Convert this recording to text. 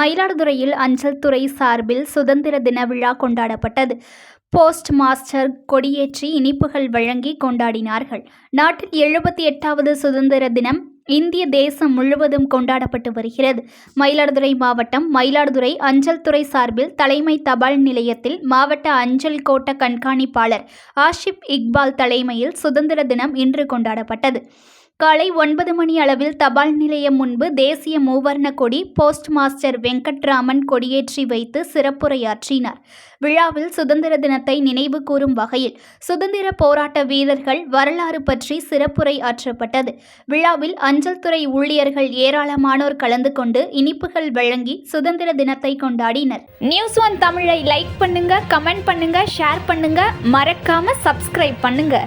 மயிலாடுதுறையில் அஞ்சல் துறை சார்பில் சுதந்திர தின விழா கொண்டாடப்பட்டது. போஸ்ட் மாஸ்டர் கொடியேற்றி இனிப்புகள் வழங்கி கொண்டாடினார்கள். நாட்டில் 78வது சுதந்திர தினம் இந்திய தேசம் முழுவதும் கொண்டாடப்பட்டு வருகிறது. மயிலாடுதுறை மாவட்டம் மயிலாடுதுறை அஞ்சல் துறை சார்பில் தலைமை தபால் நிலையத்தில் மாவட்ட அஞ்சல் கோட்ட கண்காணிப்பாளர் ஆஷிப் இக்பால் தலைமையில் சுதந்திர தினம் இன்று கொண்டாடப்பட்டது. காலை 9 மணி அளவில் தபால் நிலையம் முன்பு தேசிய மூவர்ண கொடி போஸ்ட் மாஸ்டர் வெங்கட்ராமன் கொடியேற்றி வைத்து சிறப்புரையாற்றினார். விழாவில் சுதந்திர தினத்தை நினைவு கூறும் வகையில் சுதந்திர போராட்ட வீரர்கள் வரலாறு பற்றி சிறப்புரை ஆற்றப்பட்டது. விழாவில் அஞ்சல் துறை ஊழியர்கள் ஏராளமானோர் கலந்து கொண்டு இனிப்புகள் வழங்கி சுதந்திர தினத்தை கொண்டாடினர். News1 தமிழை லைக் பண்ணுங்க, கமெண்ட் பண்ணுங்க, ஷேர் பண்ணுங்க, மறக்காம சப்ஸ்கிரைப் பண்ணுங்க.